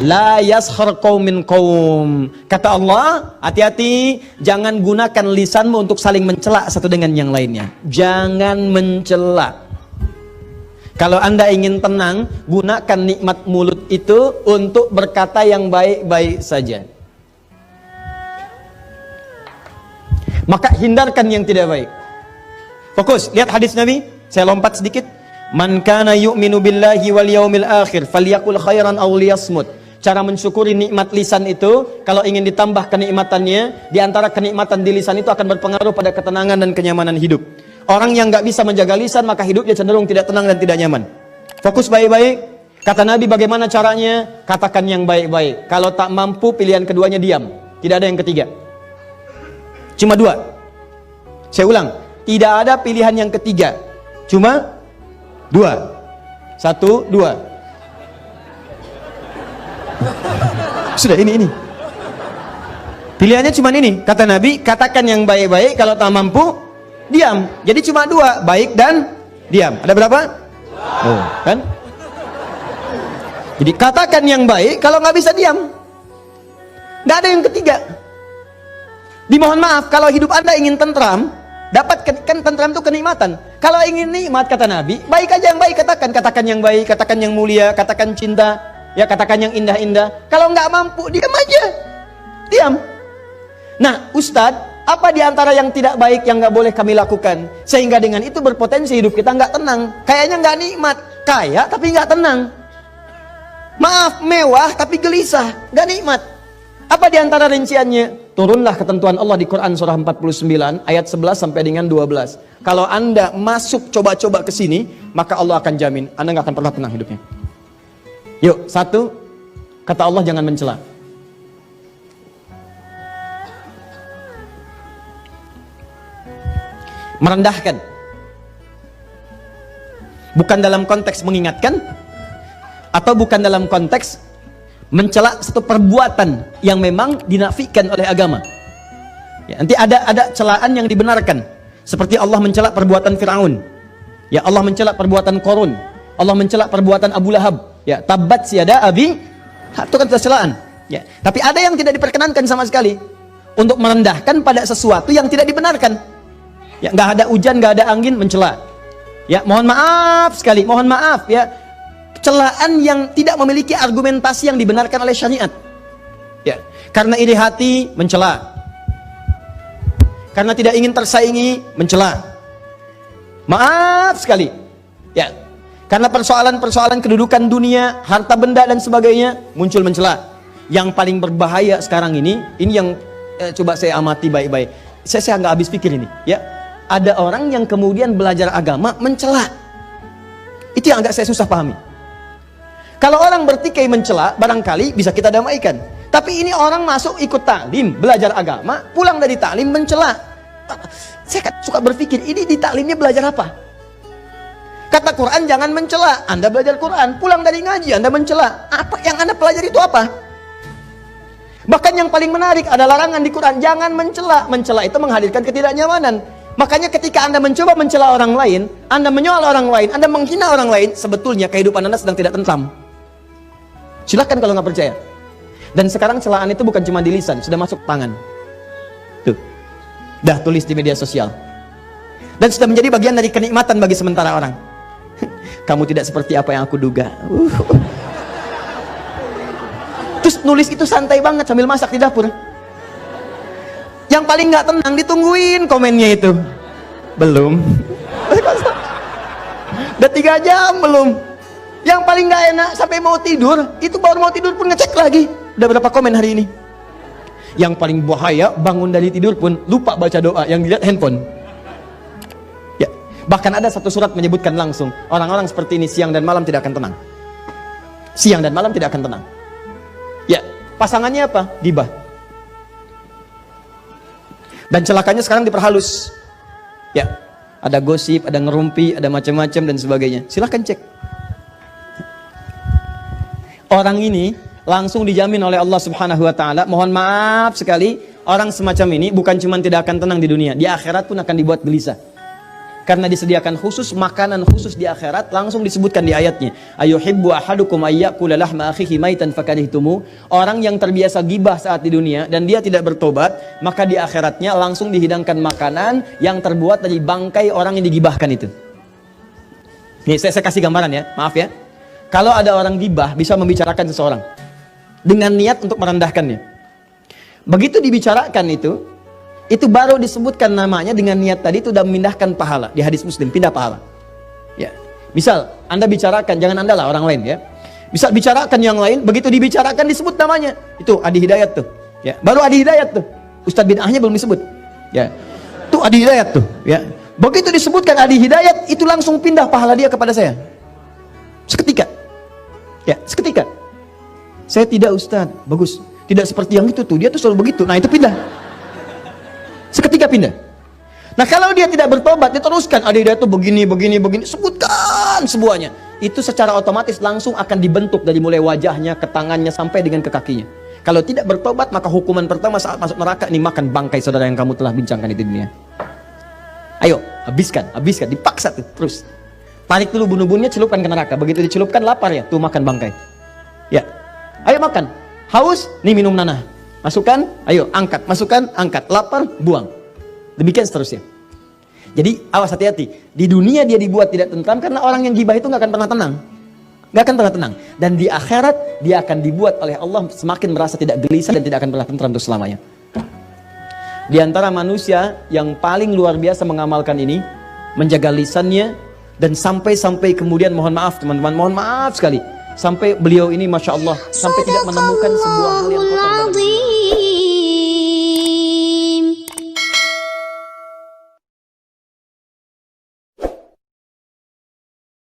La yaskhar qaumin qaum. Kata Allah, hati-hati, jangan gunakan lisanmu untuk saling mencela satu dengan yang lainnya. Jangan mencela. Kalau Anda ingin tenang, gunakan nikmat mulut itu untuk berkata yang baik-baik saja. Maka hindarkan yang tidak baik. Fokus, lihat hadis Nabi. Saya lompat sedikit. Man kana yu'minu billahi wal yaumil akhir falyaqul khairan aw liyasmut. Cara mensyukuri nikmat lisan itu, kalau ingin ditambah kenikmatannya, di antara kenikmatan di lisan itu akan berpengaruh pada ketenangan dan kenyamanan hidup. Orang yang nggak bisa menjaga lisan, maka hidupnya cenderung tidak tenang dan tidak nyaman. Fokus baik-baik. Kata Nabi, bagaimana caranya? Katakan yang baik-baik. Kalau tak mampu, pilihan keduanya diam. Tidak ada yang ketiga. Cuma dua. Saya ulang, tidak ada pilihan yang ketiga. Cuma dua. Satu, dua. Sudah, ini. Pilihannya cuma ini. Kata Nabi, katakan yang baik-baik. Kalau tak mampu, diam. Jadi cuma dua, baik dan diam. Ada berapa? Oh, kan? Jadi katakan yang baik, kalau nggak bisa diam. Nggak ada yang ketiga. Dimohon maaf, kalau hidup Anda ingin tentram, dapat kan tentram itu kenikmatan. Kalau ingin nikmat, kata Nabi, baik aja yang baik katakan. Katakan yang baik, katakan yang mulia, katakan cinta, ya katakan yang indah-indah. Kalau nggak mampu, diam aja. Diam. Nah, Ustadz, apa di antara yang tidak baik yang nggak boleh kami lakukan? Sehingga dengan itu berpotensi hidup kita nggak tenang. Kayaknya nggak nikmat. Kaya tapi nggak tenang. Maaf, mewah tapi gelisah. Nggak nikmat. Apa di antara rinciannya? Turunlah ketentuan Allah di Quran surah 49 ayat 11 sampai dengan 12. Kalau Anda masuk coba-coba ke sini, maka Allah akan jamin Anda nggak akan pernah tenang hidupnya. Yuk, satu, kata Allah jangan mencela. Merendahkan, bukan dalam konteks mengingatkan, atau bukan dalam konteks mencela satu perbuatan yang memang dinafikan oleh agama. Ya, nanti ada celaan yang dibenarkan, seperti Allah mencela perbuatan Firaun. Ya, Allah mencela perbuatan Qarun. Allah mencela perbuatan Abu Lahab. Ya, tabat siada abi, itu kan celaan. Ya, tapi ada yang tidak diperkenankan sama sekali, untuk merendahkan pada sesuatu yang tidak dibenarkan. Ya, nggak ada hujan, nggak ada angin, mencela. Ya, mohon maaf sekali, mohon maaf ya. Celaan yang tidak memiliki argumentasi yang dibenarkan oleh syariat. Ya, karena iri hati, mencela. Karena tidak ingin tersaingi, mencela. Maaf sekali. Ya, karena persoalan-persoalan kedudukan dunia, harta benda dan sebagainya, muncul mencela. Yang paling berbahaya sekarang ini yang coba saya amati baik-baik. Saya nggak habis pikir ini. Ya. Ada orang yang kemudian belajar agama mencela. Itu yang agak saya susah pahami. Kalau orang bertikai mencela, barangkali bisa kita damaikan. Tapi ini orang masuk ikut taklim, belajar agama, pulang dari taklim mencela. Saya suka berpikir, ini di taklimnya belajar apa? Kata Quran jangan mencela. Anda belajar Quran, pulang dari ngaji Anda mencela. Apa yang Anda pelajari itu apa? Bahkan yang paling menarik ada larangan di Quran, jangan mencela. Mencela itu menghadirkan ketidaknyamanan. Makanya ketika Anda mencoba mencela orang lain, Anda menyoal orang lain, Anda menghina orang lain, sebetulnya kehidupan Anda sedang tidak tentram. Silakan kalau nggak percaya. Dan sekarang celaan itu bukan cuma di lisan, sudah masuk tangan. Tuh, dah tulis di media sosial. Dan sudah menjadi bagian dari kenikmatan bagi sementara orang. Kamu tidak seperti apa yang aku duga. Terus nulis itu santai banget sambil masak di dapur. Yang paling nggak tenang ditungguin komennya itu. Belum. Udah 3 jam belum. Yang paling nggak enak sampai mau tidur, itu baru mau tidur pun ngecek lagi. Udah berapa komen hari ini? Yang paling bahaya, bangun dari tidur pun lupa baca doa, yang dilihat handphone. Ya, bahkan ada satu surat menyebutkan langsung, orang-orang seperti ini siang dan malam tidak akan tenang. Siang dan malam tidak akan tenang. Ya, pasangannya apa? Gibah. Dan celakanya sekarang diperhalus. Ya, ada gosip, ada ngerumpi, ada macam-macam dan sebagainya. Silahkan cek. Orang ini langsung dijamin oleh Allah Subhanahu wa taala. Mohon maaf sekali, orang semacam ini bukan cuma tidak akan tenang di dunia, di akhirat pun akan dibuat gelisah. Karena disediakan khusus makanan khusus di akhirat, langsung disebutkan di ayatnya. Ayuhibbu ahadukum ayyakula lahma akhihi maitan fakarihtumu. Orang yang terbiasa gibah saat di dunia dan dia tidak bertobat, maka di akhiratnya langsung dihidangkan makanan yang terbuat dari bangkai orang yang digibahkan itu. Nih, saya kasih gambaran ya, maaf ya. Kalau ada orang gibah bisa membicarakan seseorang dengan niat untuk merendahkannya. Begitu dibicarakan itu baru disebutkan namanya dengan niat tadi, itu sudah memindahkan pahala. Di hadis Muslim, pindah pahala. Ya. Misal Anda bicarakan, jangan Anda lah, orang lain ya. Bisa bicarakan yang lain, begitu dibicarakan disebut namanya. Itu Adi Hidayat tuh. Ya, baru Adi Hidayat tuh. Ustadz bid'ahnya belum disebut. Ya. Tuh Adi Hidayat tuh, ya. Begitu disebutkan Adi Hidayat, itu langsung pindah pahala dia kepada saya. Seketika. Ya, seketika. Saya tidak Ustadz, bagus. Tidak seperti yang itu tuh, dia tuh selalu begitu. Nah, itu pindah. Seketika pindah. Nah, kalau dia tidak bertobat, diteruskan ada itu begini, sebutkan semuanya. Itu secara otomatis langsung akan dibentuk dari mulai wajahnya, ke tangannya, sampai dengan ke kakinya. Kalau tidak bertobat, maka hukuman pertama saat masuk neraka ini makan bangkai saudara yang kamu telah bincangkan di dunia. Ayo, habiskan, dipaksa tuh, terus. Tarik dulu bunuh-bunuhnya, celupkan ke neraka. Begitu dicelupkan, lapar ya, tuh makan bangkai. Ya, ayo makan. Haus, nih minum nanah. Masukkan, ayo angkat, masukkan, angkat, lapar, buang. Demikian seterusnya. Jadi awas, hati-hati. Di dunia dia dibuat tidak tentram karena orang yang gibah itu nggak akan pernah tenang. Nggak akan pernah tenang. Dan di akhirat dia akan dibuat oleh Allah semakin merasa tidak gelisah dan tidak akan pernah tentram untuk selamanya. Di antara manusia yang paling luar biasa mengamalkan ini, menjaga lisannya, dan sampai kemudian mohon maaf teman-teman, mohon maaf sekali. Sampai beliau ini Masya Allah, sampai tidak menemukan sebuah hal yang kotor dalam